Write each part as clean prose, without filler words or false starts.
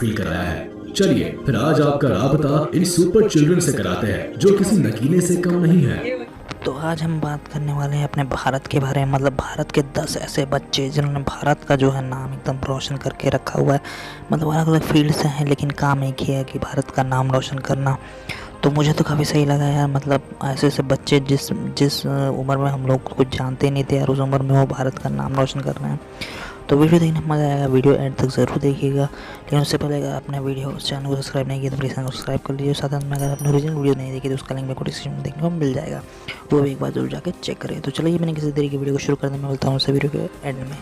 Feel कराया है। चलिए फिर आज आपका राबता इन सुपर चिल्ड्रन से कराते हैं जो किसी नगीने से कम नहीं है। तो आज हम बात करने वाले हैं अपने भारत के बारे में, मतलब भारत के 10 ऐसे बच्चे जिन्होंने भारत का जो है नाम एकदम रोशन करके रखा हुआ है। मतलब अलग अलग फील्ड से हैं लेकिन काम एक ही है कि भारत का नाम रोशन करना। तो मुझे तो काफ़ी सही लगा यार, मतलब ऐसे ऐसे बच्चे जिस उम्र में हम लोग कुछ जानते नहीं थे यार, उस उम्र में वो भारत का नाम रोशन कर रहे हैं। तो वीडियो देखने में मज़ा आएगा, वीडियो एंड तक ज़रूर देखिएगा। लेकिन उससे पहले अगर आपने वीडियो चैनल को सब्सक्राइब नहीं किया तो प्लीज़ सब्सक्राइब कर लीजिए। साथ में अगर आपने ओरिजिनल वीडियो नहीं देखी तो उसका लिंक मेरे को डिस्क्रिप्शन में देखने को मिल जाएगा, वो भी एक बार जरूर जाकर चेक करें। तो चलिए मैंने किसी तरीके की वीडियो को शुरू करने में मिलता हूँ उससे वीडियो के एंड में।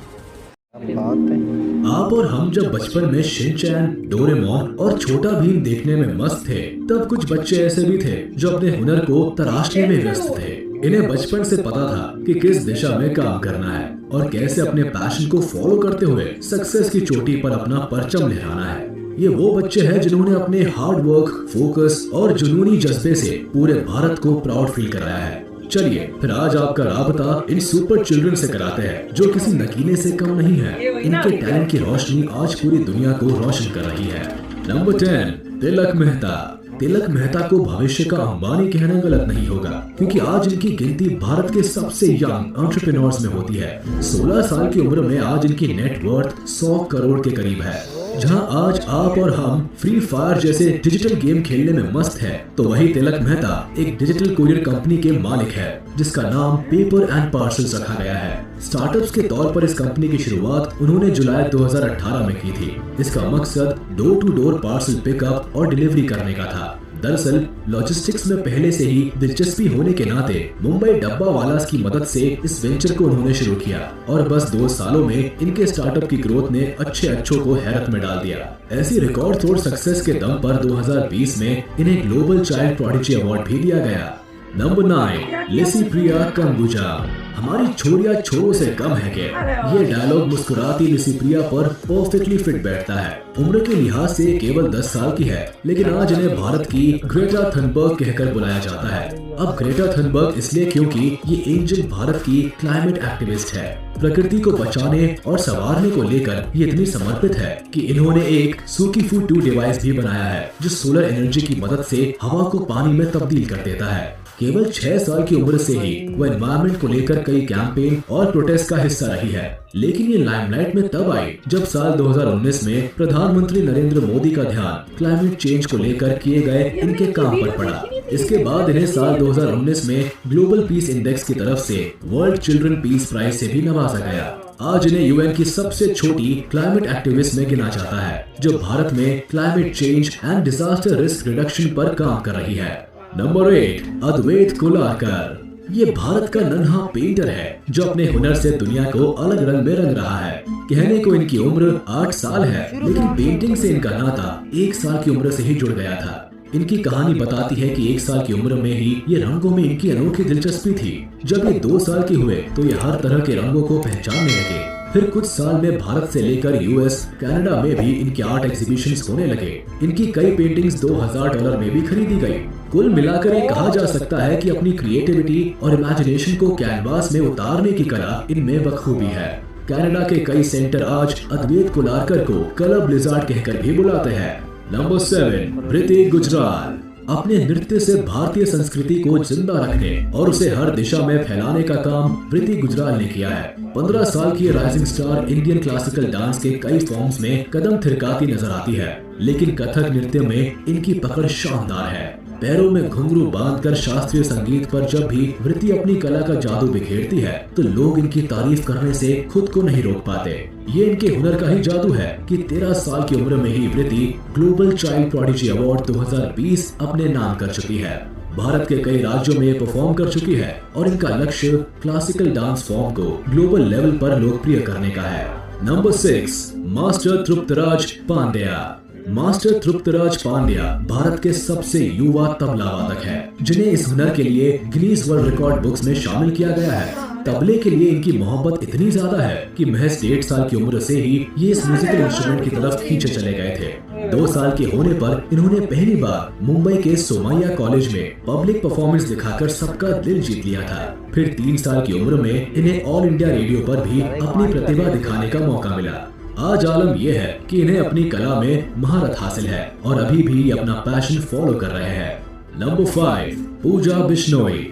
आप और हम जब बचपन में शिनचैन, डोरेमोन और छोटा भीम देखने में मस्त थे, तब कुछ बच्चे ऐसे भी थे जो अपने हुनर को तराशने में व्यस्त थे। इन्हें बचपन से पता था कि किस दिशा में काम करना है और कैसे अपने पैशन को फॉलो करते हुए सक्सेस की चोटी पर अपना परचम लहराना है। ये वो बच्चे हैं जिन्होंने अपने हार्ड वर्क, फोकस और जुनूनी जज्बे से पूरे भारत को प्राउड फील कराया है। चलिए फिर आज आपका राबता इन सुपर चिल्ड्रन से कराते हैं जो किसी नगीने से कम नहीं है। इनके टैलेंट की रोशनी आज पूरी दुनिया को रोशन कर रही है। नंबर 10, तिलक मेहता। तिलक मेहता को भविष्य का अंबानी कहना गलत नहीं होगा, क्योंकि आज इनकी गिनती भारत के सबसे यंग एंटरप्रेन्योर्स में होती है। 16 साल की उम्र में आज इनकी नेट वर्थ 100 करोड़ के करीब है। जहां आज आप और हम फ्री फायर जैसे डिजिटल गेम खेलने में मस्त है, तो वही तिलक मेहता एक डिजिटल कोरियर कंपनी के मालिक है जिसका नाम पेपर एंड पार्सल्स रखा गया है। स्टार्टअप्स के तौर पर इस कंपनी की शुरुआत उन्होंने जुलाई 2018 में की थी। इसका मकसद door to door parcel pickup और डिलीवरी करने का था। दरअसल लॉजिस्टिक्स में पहले से ही दिलचस्पी होने के नाते मुंबई डब्बा वालास की मदद से इस वेंचर को उन्होंने शुरू किया और बस 2 सालों में इनके स्टार्टअप की ग्रोथ ने अच्छों को हैरत में डाल दिया। ऐसी रिकॉर्ड तोड़ सक्सेस के दम पर 2020 में इन्हें ग्लोबल चाइल्ड प्रोडिजी अवार्ड भी दिया गया। नंबर 9, लिसिप्रिया कंबुजा। हमारी छोरिया छोरों से कम है क्या? ये डायलॉग मुस्कुराती लिसिप्रिया पर परफेक्टली फिट बैठता है। उम्र के लिहाज से केवल 10 साल की है, लेकिन आज इन्हें भारत की ग्रेटा थनबर्ग कहकर बुलाया जाता है। अब ग्रेटा थनबर्ग इसलिए क्योंकि ये एंजल भारत की क्लाइमेट एक्टिविस्ट है। प्रकृति को बचाने और संवारने को लेकर ये इतनी समर्पित है कि इन्होंने एक सुकीफू 2 डिवाइस भी बनाया है जो सोलर एनर्जी की मदद से हवा को पानी में तब्दील कर देता है। केवल 6 साल की उम्र से ही वो एनवायरनमेंट को लेकर कई कैंपेन और प्रोटेस्ट का हिस्सा रही है, लेकिन ये लाइमलाइट में तब आई जब साल 2019 में प्रधानमंत्री नरेंद्र मोदी का ध्यान क्लाइमेट चेंज को लेकर किए गए इनके काम पर पड़ा। इसके बाद इन्हें साल 2019 में ग्लोबल पीस इंडेक्स की तरफ से वर्ल्ड चिल्ड्रन पीस प्राइज से भी नवाजा गया। आज इन्हें यूएन की सबसे छोटी क्लाइमेट एक्टिविस्ट में गिना जाता है, जो भारत में climate change and disaster risk reduction पर काम कर रही है। नंबर 8, अद्वैत कुलारकर। ये भारत का नन्हा पेंटर है जो अपने हुनर से दुनिया को अलग रंग में रंग रहा है। कहने को इनकी उम्र 8 साल है, लेकिन पेंटिंग से इनका नाता 1 साल की उम्र से ही जुड़ गया था। इनकी कहानी बताती है कि 1 साल की उम्र में ही ये रंगों में इनकी अनोखी दिलचस्पी थी। जब ये 2 साल के हुए तो ये हर तरह के रंगों को पहचानने लगे। फिर कुछ साल में भारत से लेकर यूएस, कनाडा में भी इनके आर्ट एग्जीबिशंस होने लगे। इनकी कई पेंटिंग्स $2000 में भी खरीदी गई। कुल मिलाकर ये कहा जा सकता है कि अपनी क्रिएटिविटी और इमेजिनेशन को कैनवास में उतारने की कला इनमें बखूबी है। कनाडा के कई सेंटर आज अद्वैत कुलारकर को कलर ब्लिजार्ड कहकर भी बुलाते हैं। नंबर 7, प्रीति गुजराल। अपने नृत्य से भारतीय संस्कृति को जिंदा रखने और उसे हर दिशा में फैलाने का काम प्रीति गुजराल ने किया है। 15 साल की rising star Indian classical dance के कई फॉर्म्स में कदम थिरकाती नजर आती है, लेकिन कथक नृत्य में इनकी पकड़ शानदार है। पैरों में घुंघरू बांधकर शास्त्रीय संगीत पर जब भी वृत्ति अपनी कला का जादू बिखेरती है तो लोग इनकी तारीफ करने से खुद को नहीं रोक पाते। ये इनके हुनर का ही जादू है कि 13 साल की उम्र में ही वृत्ति ग्लोबल चाइल्ड प्रोडिजी अवार्ड 2020 अपने नाम कर चुकी है। भारत के कई राज्यों में ये परफॉर्म कर चुकी है और इनका लक्ष्य क्लासिकल डांस फॉर्म को ग्लोबल लेवल पर लोकप्रिय करने का है। Number 6, master Triptraj Pandya. Master Triptraj Pandya Bharat के सबसे युवा तबला वादक है, जिन्हें इस हुनर के लिए गिनीज वर्ल्ड रिकॉर्ड बुक्स में शामिल किया गया है। तबले के लिए इनकी मोहब्बत इतनी ज्यादा है कि महज 1.5 साल की उम्र से ही ये इस म्यूजिकल इंस्ट्रूमेंट की तरफ खींचे चले गए थे। 2 साल के होने पर इन्होंने पहली बार मुंबई के सोमैया कॉलेज में पब्लिक परफॉर्मेंस दिखाकर सबका दिल जीत लिया था। फिर 3 साल की उम्र में इन्हें ऑल इंडिया रेडियो पर भी अपनी प्रतिभा दिखाने का मौका मिला। आज आलम यह है कि इन्हें अपनी कला में महारत हासिल है और अभी भी ये अपना पैशन फॉलो कर रहे हैं। नंबर 5, पूजा बिश्नोई।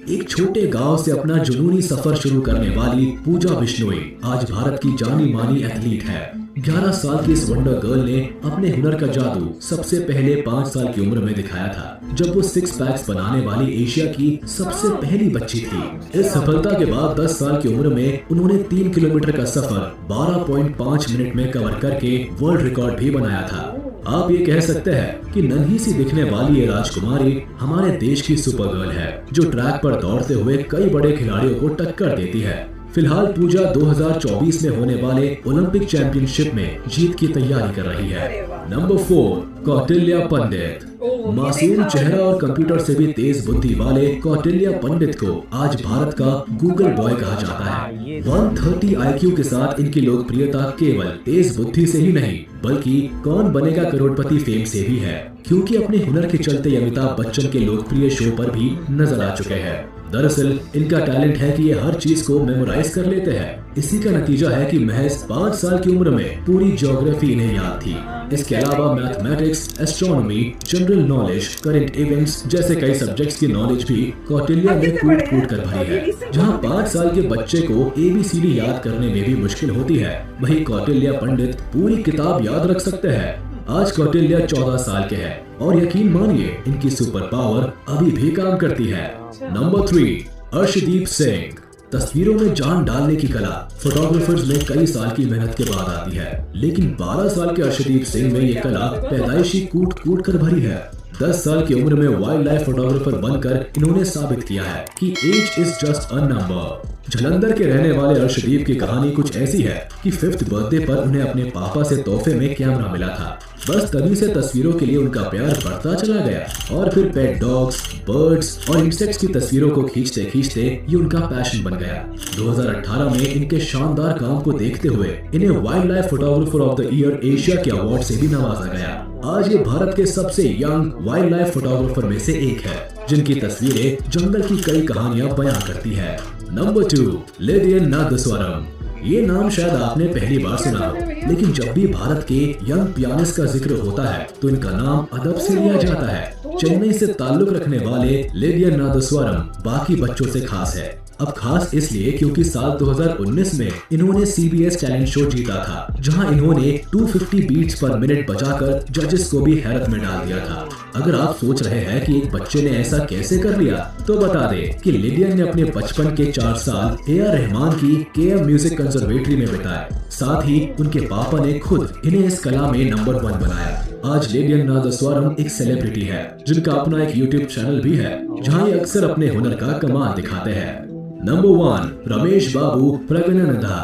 एक छोटे गांव से अपना जुनूनी सफर शुरू करने वाली पूजा बिश्नोई आज भारत की जानी मानी एथलीट है। 11 साल की इस वंडर गर्ल ने अपने हुनर का जादू सबसे पहले 5 साल की उम्र में दिखाया था, जब वो 6 पैक्स बनाने वाली एशिया की सबसे पहली बच्ची थी। इस सफलता के बाद 10 साल की उम्र में उन्होंने 3 किलोमीटर का सफर 12.5 मिनट में कवर करके वर्ल्ड रिकॉर्ड भी बनाया था। आप ये कह सकते हैं कि नन्ही सी दिखने वाली ये राजकुमारी हमारे देश की सुपर गर्ल है, जो ट्रैक पर दौड़ते हुए कई बड़े खिलाड़ियों को टक्कर देती है। फिलहाल पूजा 2024 में होने वाले ओलंपिक चैंपियनशिप में जीत की तैयारी कर रही है। नंबर 4, कौटिल्य पंडित। मासूम चेहरा और कंप्यूटर से भी तेज बुद्धि वाले कौटिल्य पंडित को आज भारत का गूगल बॉय कहा जाता है। 130 IQ के साथ इनकी लोकप्रियता केवल तेज बुद्धि से ही नहीं, बल्कि कौन बनेगा करोड़पति फेम से भी है, क्योंकि अपने हुनर के चलते अमिताभ बच्चन के लोकप्रिय शो पर भी नजर आ चुके हैं। दरअसल इनका टैलेंट है कि ये हर चीज को मेमोराइज कर लेते हैं। इसी का नतीजा है कि महज 5 साल की उम्र में पूरी ज्योग्राफी इन्हें याद थी। इसके अलावा mathematics, astronomy, general knowledge, current events जैसे कई सब्जेक्ट्स की नॉलेज भी कौटिल्य ने कूट कूट कर भरी है। जहां 5 साल के बच्चे को ABCD याद करने में भी मुश्किल होती है, वहीं कौटिल्य पंडित पूरी किताब याद रख सकते हैं। आज कौटिल्य 14 साल के हैं और यकीन मानिए इनकी सुपर पावर अभी भी काम करती है। नंबर 3, अर्शदीप सिंह। तस्वीरों में जान डालने की कला फोटोग्राफर्स में कई साल की मेहनत के बाद आती है, लेकिन 12 साल के अर्शदीप सिंह में ये कला पैदाइशी कूट कूट कर भरी है। 10 साल की उम्र में वाइल्ड लाइफ फोटोग्राफर बनकर इन्होंने साबित किया है कि age is just a number. Jalandhar के रहने वाले अर्शदीप की कहानी कुछ ऐसी है कि 5th बर्थडे पर उन्हें अपने पापा से तोहफे में कैमरा मिला था। बस तभी से तस्वीरों के लिए उनका प्यार बढ़ता चला गया और फिर पेट डॉग्स, बर्ड्स और इंसेक्ट्स की तस्वीरों को खींचते खींचते ये उनका पैशन बन गया। 2018 में इनके शानदार काम को देखते हुए इन्हें wild life photographer of the year Asia के अवार्ड से भी नवाजा गया। आज ये भारत के सबसे यंग वाइल्ड लाइफ फोटोग्राफर में से एक है, जिनकी तस्वीरें जंगल की कई कहानियां बयां करती है। नंबर 2, लिडियन नादस्वरम। ये नाम शायद आपने पहली बार सुना हो, लेकिन जब भी भारत के यंग पियानिस्ट का जिक्र होता है तो इनका नाम अदब से लिया जाता है। चेन्नई से ताल्लुक रखने वाले लिडियन नादस्वरम बाकी बच्चों से खास है। अब खास इसलिए क्योंकि साल 2019 में इन्होंने CBS टैलेंट शो जीता था, जहां इन्होंने 250 बीट्स पर मिनट बजाकर जजेस को भी हैरत में डाल दिया था। अगर आप सोच रहे हैं कि एक बच्चे ने ऐसा कैसे कर लिया, तो बता दें कि लिडियन ने अपने बचपन के 4 साल AR रहमान की KM म्यूजिक कंजर्वेटरी में बिताए। साथ ही उनके पापा ने खुद इन्हें इस कला में नंबर 1 बनाया। आज लिडियन नादस्वरम एक सेलिब्रिटी है, जिनका अपना एक YouTube चैनल भी है, जहां ये अक्सर अपने हुनर का कमाल दिखाते हैं। नंबर 1, रमेश बाबू प्रगननधा।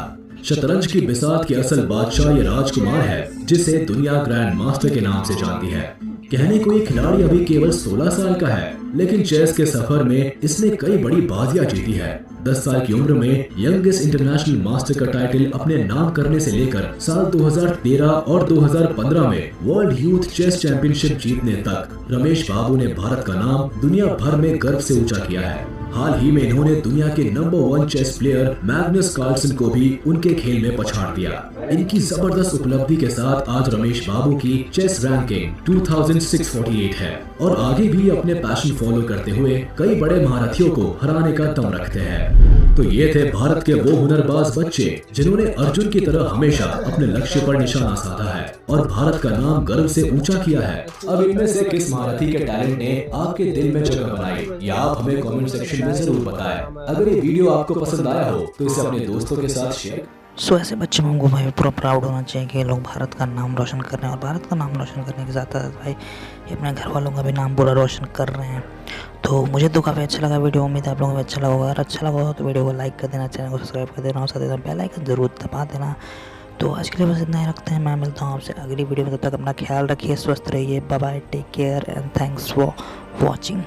शतरंज की बिसात के असल बादशाह ये राजकुमार है, जिसे दुनिया ग्रैंड मास्टर के नाम से जानती है। कहने को ये खिलाड़ी अभी केवल 16 साल का है, लेकिन चेस के सफर में इसने कई बड़ी बाजियां जीती है। 10 साल की उम्र में यंगेस्ट इंटरनेशनल मास्टर का टाइटल अपने नाम करने से लेकर साल 2013 और 2015 में वर्ल्ड यूथ चेस चैंपियनशिप जीतने तक रमेश बाबू ने भारत का नाम दुनिया भर में गर्व से ऊंचा किया है। हाल ही में इन्होंने दुनिया के number 1 chess player Magnus Carlsen को भी उनके खेल में पछाड़ दिया। इनकी जबरदस्त उपलब्धि के साथ आज रमेश बाबू की चेस रैंकिंग 2648 है और आगे भी अपने पैशन फॉलो करते हुए कई बड़े महारथियों को हराने का दम रखते हैं। तो ये थे भारत के वो हुनरबाज बच्चे जिन्होंने अर्जुन की तरह हमेशा अपने लक्ष्य पर निशाना साधा है और भारत का नाम गर्व से ऊंचा किया है। अब इनमें से किस महारथी के टैलेंट ने आपके दिल में जगह बनाई, या आप हमें कमेंट सेक्शन में जरूर बताएं। अगर ये वीडियो आपको पसंद आया हो तो इसे अपने दोस्तों के साथ शेयर। सो ऐसे बच्चे में हमको भाई पूरा प्राउड होना चाहिए कि ये लोग भारत का नाम रोशन कर रहे हैं, और भारत का नाम रोशन करने के साथ साथ भाई ये अपने घर वालों का भी नाम पूरा रोशन कर रहे हैं। तो मुझे तो काफ़ी अच्छा लगा वीडियो, उम्मीद है आप लोगों को अच्छा लगा होगा। अगर अच्छा लगा हो तो वीडियो को लाइक कर देना, चैनल को सब्सक्राइब कर देना और साथ ही बेल आइकन जरूर दबा देना। तो आज के लिए बस इतना ही रखते हैं, मैं मिलता हूँ आपसे अगली वीडियो में। तब तक अपना ख्याल रखिए, स्वस्थ रहिए, bye bye, take care and thanks for watching.